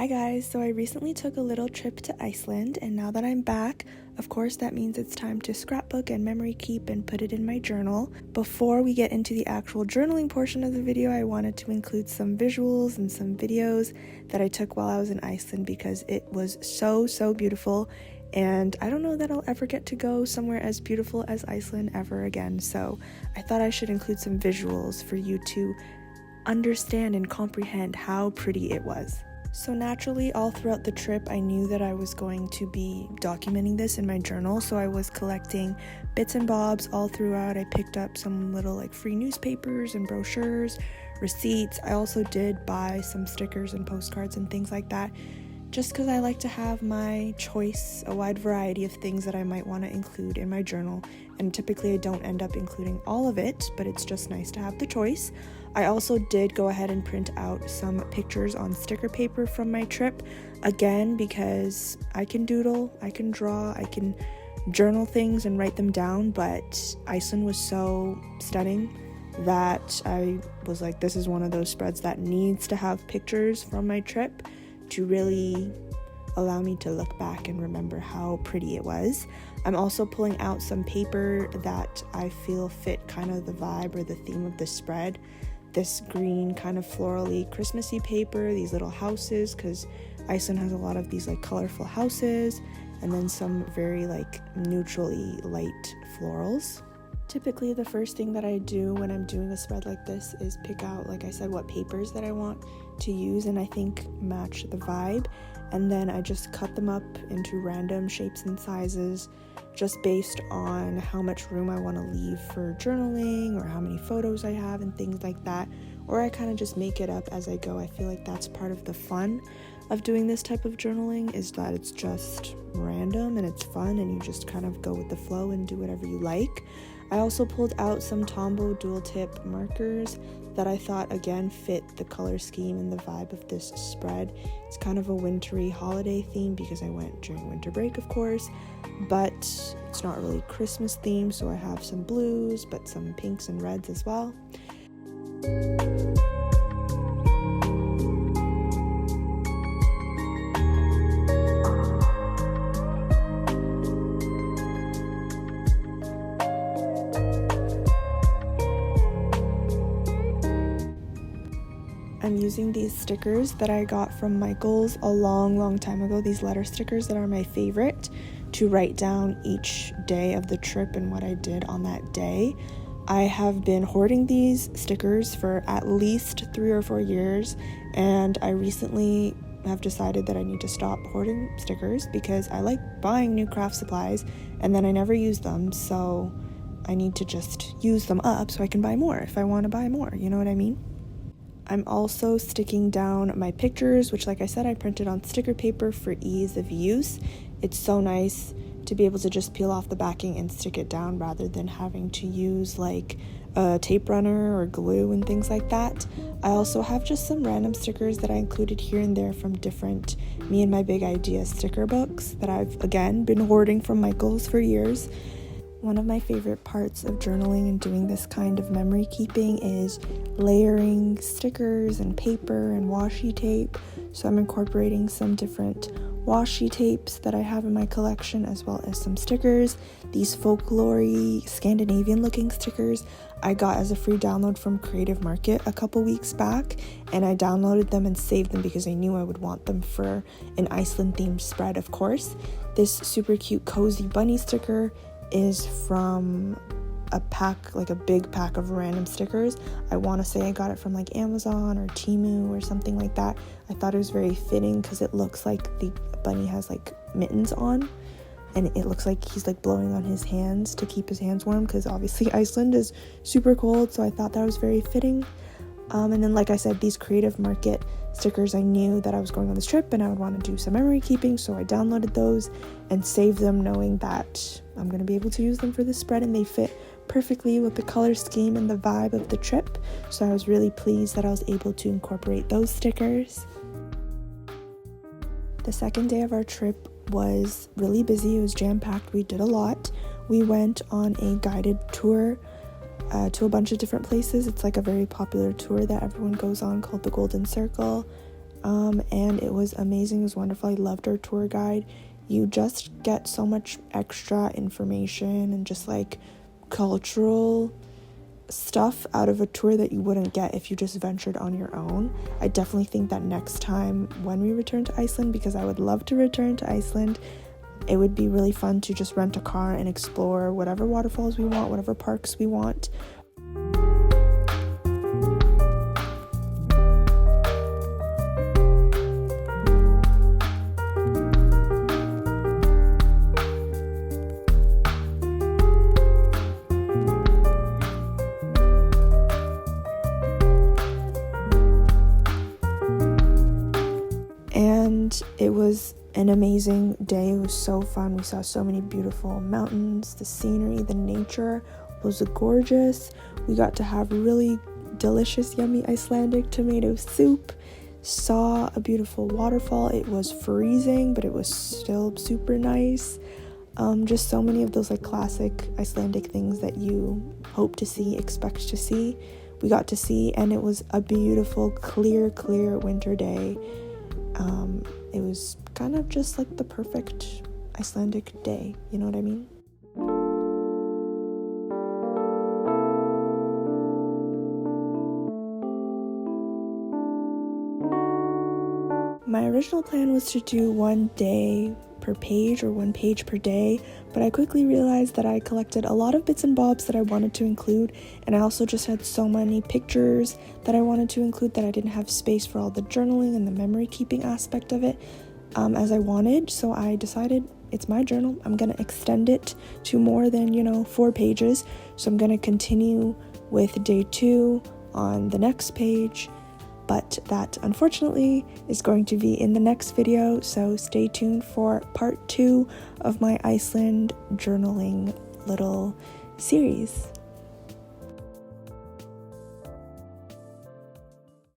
Hi guys, so I recently took a little trip to Iceland, and now that I'm back, of course that means it's time to scrapbook and memory keep and put it in my journal. Before we get into the actual journaling portion of the video, I wanted to include some visuals and some videos that I took while I was in Iceland because it was so beautiful, and I don't know that I'll ever get to go somewhere as beautiful as Iceland ever again, so I thought I should include some visuals for you to understand and comprehend how pretty it was. So naturally, all throughout the trip, I knew that I was going to be documenting this in my journal, so I was collecting bits and bobs all throughout. I picked up some little free newspapers and brochures, receipts. I also did buy some stickers and postcards and things like that, just because I like to have my choice, a wide variety of things that I might want to include in my journal, and typically I don't end up including all of it, but it's just nice to have the choice. I also did go ahead and print out some pictures on sticker paper from my trip, again because I can doodle, I can draw, I can journal things and write them down, but Iceland was so stunning that I was like, this is one of those spreads that needs to have pictures from my trip to really allow me to look back and remember how pretty it was. I'm also pulling out some paper that I feel fit kind of the vibe or the theme of the spread. This green kind of florally Christmassy paper, these little houses, because Iceland has a lot of these colorful houses, and then some very neutrally light florals. Typically the first thing that I do when I'm doing a spread like this is pick out, like I said, what papers that I want to use and I think match the vibe, and then I just cut them up into random shapes and sizes just based on how much room I want to leave for journaling or how many photos I have and things like that, or I kind of just make it up as I go. I feel like that's part of the fun of doing this type of journaling, is that it's just random and it's fun and you just kind of go with the flow and do whatever you like. I also pulled out some Tombow dual tip markers that I thought again fit the color scheme and the vibe of this spread. It's kind of a wintry holiday theme because I went during winter break, of course, but it's not really Christmas themed, so I have some blues but some pinks and reds as well. I'm using these stickers that I got from Michael's a long time ago, these letter stickers that are my favorite, to write down each day of the trip and what I did on that day. I have been hoarding these stickers for at least 3 or 4 years, and I recently have decided that I need to stop hoarding stickers because I like buying new craft supplies and then I never use them, so I need to just use them up so I can buy more if I want to buy more, you know what I mean? I'm also sticking down my pictures, which like I said, I printed on sticker paper for ease of use. It's so nice to be able to just peel off the backing and stick it down rather than having to use a tape runner or glue and things like that. I also have just some random stickers that I included here and there from different Me and My Big Idea sticker books that I've again been hoarding from Michael's for years. One of my favorite parts of journaling and doing this kind of memory keeping is layering stickers and paper and washi tape. So I'm incorporating some different washi tapes that I have in my collection, as well as some stickers. These folklore-y Scandinavian looking stickers I got as a free download from Creative Market a couple weeks back, and I downloaded them and saved them because I knew I would want them for an Iceland themed spread, of course. This super cute cozy bunny sticker is from a pack, a big pack of random stickers. I want to say I got it from Amazon or Temu or something like that. I thought it was very fitting because it looks like the bunny has mittens on, and it looks like he's blowing on his hands to keep his hands warm because obviously Iceland is super cold, so I thought that was very fitting. And then like I said, these Creative Market stickers, I knew that I was going on this trip and I would want to do some memory keeping, so I downloaded those and saved them knowing that I'm going to be able to use them for this spread, and they fit perfectly with the color scheme and the vibe of the trip, so I was really pleased that I was able to incorporate those stickers. The second day of our trip was really busy. It was jam-packed. We did a lot. We went on a guided tour to a bunch of different places. It's a very popular tour that everyone goes on called the Golden Circle. and it was amazing. It was wonderful. I loved our tour guide. You just get so much extra information and just like cultural stuff out of a tour that you wouldn't get if you just ventured on your own. I definitely think that next time when we return to Iceland, because I would love to return to Iceland, it would be really fun to just rent a car and explore whatever waterfalls we want, whatever parks we want. And it was an amazing day. It was so fun. We saw so many beautiful mountains. The scenery, the nature was gorgeous. We got to have really delicious, yummy Icelandic tomato soup. Saw a beautiful waterfall. It was freezing, but it was still super nice. Just so many of those like classic Icelandic things that you hope to see, expect to see. We got to see, and it was a beautiful, clear winter day. It was kind of just like the perfect Icelandic day, you know what I mean? My original plan was to do 1 day per page or 1 page per day, but I quickly realized that I collected a lot of bits and bobs that I wanted to include, and I also just had so many pictures that I wanted to include that I didn't have space for all the journaling and the memory keeping aspect of it as I wanted. So I decided it's my journal. I'm gonna extend it to more than 4 pages. So I'm gonna continue with day 2 on the next page, but that unfortunately is going to be in the next video, so stay tuned for part 2 of my Iceland journaling little series.